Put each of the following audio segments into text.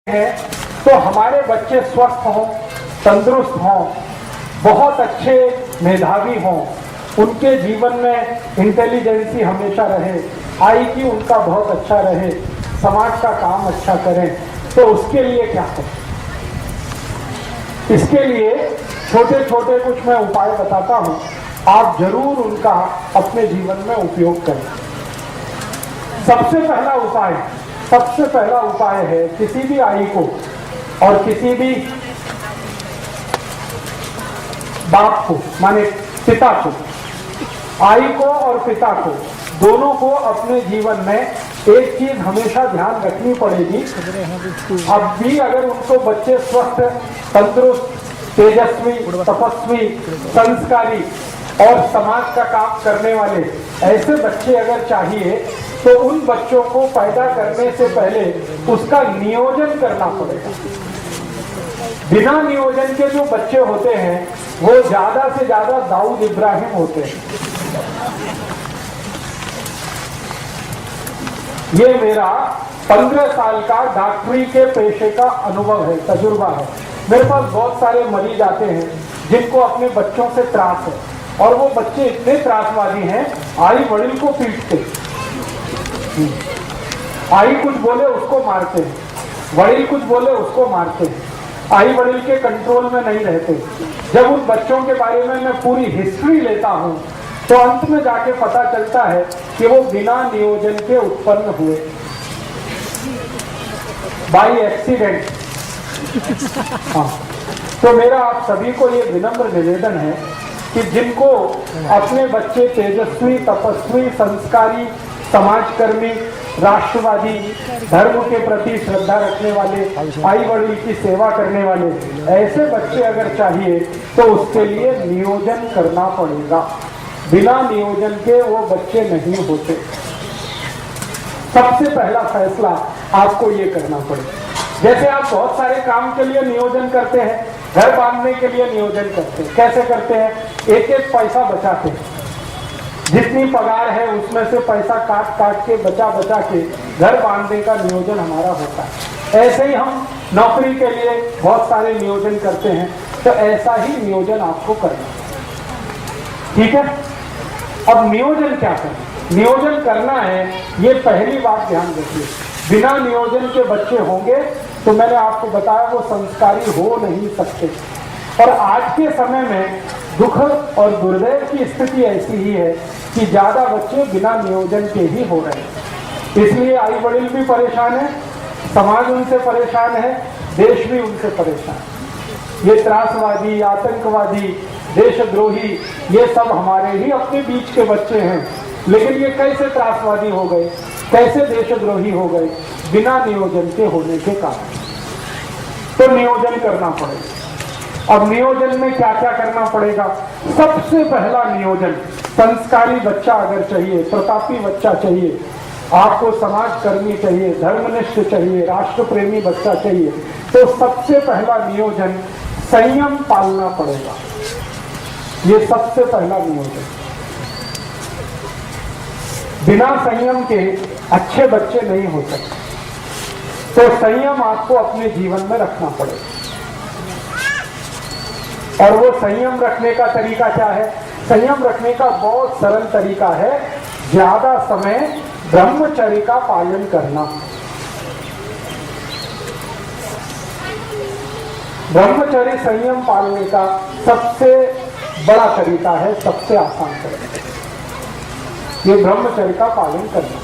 हैं तो हमारे बच्चे स्वस्थ हों, तंदुरुस्त हों, बहुत अच्छे मेधावी हों, उनके जीवन में इंटेलिजेंसी हमेशा रहे, IQ उनका बहुत अच्छा रहे, समाज का काम अच्छा करें। तो उसके लिए क्या करें? इसके लिए छोटे छोटे कुछ मैं उपाय बताता हूं, आप जरूर उनका अपने जीवन में उपयोग करें। सबसे पहला उपाय है किसी भी आई को और किसी भी बाप को, माने पिता को, आई को और पिता को, दोनों को अपने जीवन में एक चीज हमेशा ध्यान रखनी पड़ेगी। अब भी अगर उनको बच्चे स्वस्थ, तंदुरुस्त, तेजस्वी, तपस्वी, संस्कारी और समाज का काम करने वाले ऐसे बच्चे अगर चाहिए तो उन बच्चों को पैदा करने से पहले उसका नियोजन करना पड़ेगा। बिना नियोजन के जो बच्चे होते हैं वो ज्यादा से ज्यादा दाऊद इब्राहिम होते हैं। ये मेरा 15 साल का डॉक्टरी के पेशे का अनुभव है, तजुर्बा है। मेरे पास बहुत सारे मरीज आते हैं जिनको अपने बच्चों से त्रास है और वो बच्चे इतने त्रासवादी हैं, आई वड़िल को पीटते, आई कुछ बोले उसको मारते हैं, वड़िल कुछ बोले उसको मारते हैं, आई वड़िल के कंट्रोल में नहीं रहते। जब उन बच्चों के बारे में मैं पूरी हिस्ट्री लेता हूं तो अंत में जाके पता चलता है कि वो बिना नियोजन के उत्पन्न हुए, बाई एक्सीडेंट। हाँ, तो मेरा आप सभी को ये विनम्र निवेदन है कि जिनको अपने बच्चे तेजस्वी, तपस्वी, संस्कारी, समाजकर्मी, राष्ट्रवादी, धर्म के प्रति श्रद्धा रखने वाले, आई वड़िल की सेवा करने वाले ऐसे बच्चे अगर चाहिए तो उसके लिए नियोजन करना पड़ेगा। बिना नियोजन के वो बच्चे नहीं होते। सबसे पहला फैसला आपको ये करना पड़ेगा। जैसे आप बहुत सारे काम के लिए नियोजन करते हैं, घर बांधने के लिए नियोजन करते हैं। कैसे करते हैं? एक एक पैसा बचाते हैं, जितनी पगार है उसमें से पैसा काट काट के बचा के घर बांधने का नियोजन हमारा होता है। ऐसे ही हम नौकरी के लिए बहुत सारे नियोजन करते हैं, तो ऐसा ही नियोजन आपको करना है। ठीक है? अब नियोजन क्या करना? नियोजन करना है, ये पहली बात ध्यान रखिए। बिना नियोजन के बच्चे होंगे तो मैंने आपको बताया वो संस्कारी हो नहीं सकते। और आज के समय में दुख और दुर्दैव की स्थिति ऐसी ही है कि ज्यादा बच्चे बिना नियोजन के ही हो रहे हैं। इसलिए आई वड़िल भी परेशान है, समाज उनसे परेशान है, देश भी उनसे परेशान है। ये त्रासवादी, आतंकवादी, देशद्रोही, ये सब हमारे ही अपने बीच के बच्चे हैं। लेकिन ये कैसे त्रासवादी हो गए, कैसे देशद्रोही हो गए? बिना नियोजन के होने के कारण। तो नियोजन करना पड़ेगा। अब नियोजन में क्या क्या करना पड़ेगा? सबसे पहला नियोजन, संस्कारी बच्चा अगर चाहिए, प्रतापी बच्चा चाहिए, आपको समाजकर्मी चाहिए, धर्मनिष्ठ चाहिए, राष्ट्र प्रेमी बच्चा चाहिए, तो सबसे पहला नियोजन संयम पालना पड़ेगा। ये सबसे पहला नियोजन। बिना संयम के अच्छे बच्चे नहीं हो सकते। तो संयम आपको अपने जीवन में रखना पड़ेगा। और वो संयम रखने का तरीका क्या है? संयम रखने का बहुत सरल तरीका है, ज्यादा समय ब्रह्मचर्य का पालन करना। ब्रह्मचर्य संयम पालने का सबसे बड़ा तरीका है, सबसे आसान तरीका, ये ब्रह्मचर्य का पालन करना।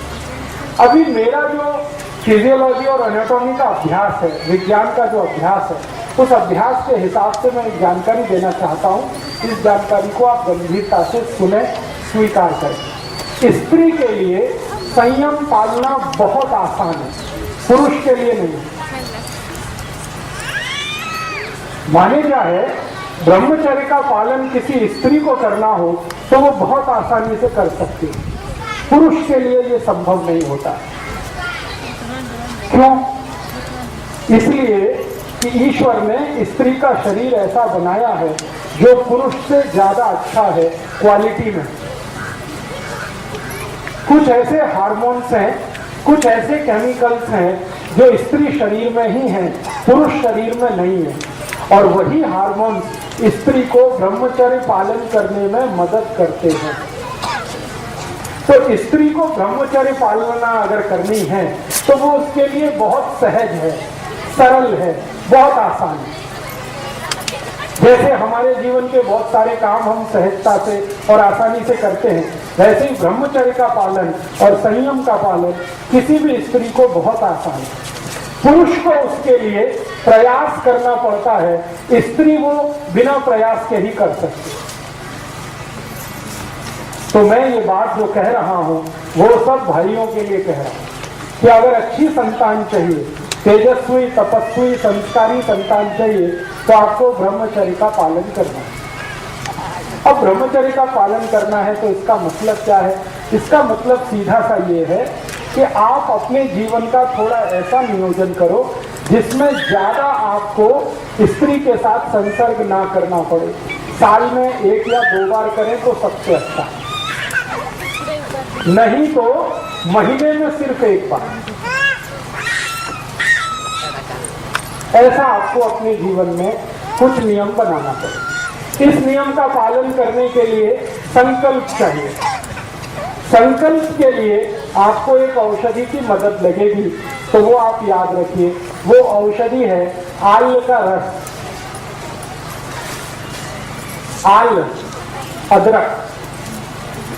अभी मेरा जो फिजियोलॉजी और एनाटॉमी का अभ्यास है, विज्ञान का जो अभ्यास है, उस अभ्यास के हिसाब से मैं एक जानकारी देना चाहता हूँ। इस जानकारी को आप गंभीरता से सुने, स्वीकार करें। स्त्री के लिए संयम पालना बहुत आसान है, पुरुष के लिए नहीं। माने क्या है, ब्रह्मचर्य का पालन किसी स्त्री को करना हो तो वो बहुत आसानी से कर सकती है, पुरुष के लिए ये संभव नहीं होता। क्यों? इसलिए कि ईश्वर ने स्त्री का शरीर ऐसा बनाया है जो पुरुष से ज्यादा अच्छा है क्वालिटी में। कुछ ऐसे हार्मोन्स हैं, कुछ ऐसे केमिकल्स हैं जो स्त्री शरीर में ही है, पुरुष शरीर में नहीं है। और वही हार्मोन स्त्री को ब्रह्मचर्य पालन करने में मदद करते हैं। तो स्त्री को ब्रह्मचर्य पालना अगर करनी है तो वो उसके लिए बहुत सहज है, सरल है, बहुत आसान है। जैसे हमारे जीवन के बहुत सारे काम हम सहजता से और आसानी से करते हैं, वैसे ही ब्रह्मचर्य का पालन और संयम का पालन किसी भी स्त्री को बहुत आसान है। पुरुष को उसके लिए प्रयास करना पड़ता है, स्त्री वो बिना प्रयास के ही कर सकती। तो मैं ये बात जो कह रहा हूं वो सब भाइयों के लिए कह रहा हूं कि अगर अच्छी संतान चाहिए, तेजस्वी, तपस्वी, संस्कारी संतान चाहिए तो आपको ब्रह्मचर्य का पालन करना है। अब ब्रह्मचर्य का पालन करना है तो इसका मतलब क्या है? इसका मतलब सीधा सा ये है कि आप अपने जीवन का थोड़ा ऐसा नियोजन करो जिसमें ज्यादा आपको स्त्री के साथ संसर्ग ना करना पड़े। साल में 1 या 2 बार करें तो सबसे अच्छा, नहीं तो महीने में सिर्फ 1 बार। ऐसा आपको अपने जीवन में कुछ नियम बनाना पड़े। इस नियम का पालन करने के लिए संकल्प चाहिए। संकल्प के लिए आपको एक औषधि की मदद लगेगी, तो वो आप याद रखिए, वो औषधि है आल का रस। आल, अदरक।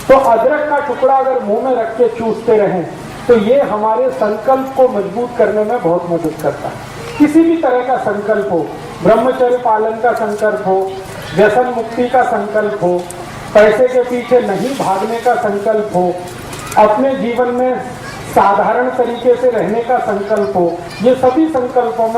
तो अदरक का टुकड़ा अगर मुंह में रख के चूसते रहें तो ये हमारे संकल्प को मजबूत करने में बहुत मदद करता है। किसी भी तरह का संकल्प हो, ब्रह्मचर्य पालन का संकल्प हो, व्यसन मुक्ति का संकल्प हो, पैसे के पीछे नहीं भागने का संकल्प हो, अपने जीवन में साधारण तरीके से रहने का संकल्प हो, ये सभी संकल्पों में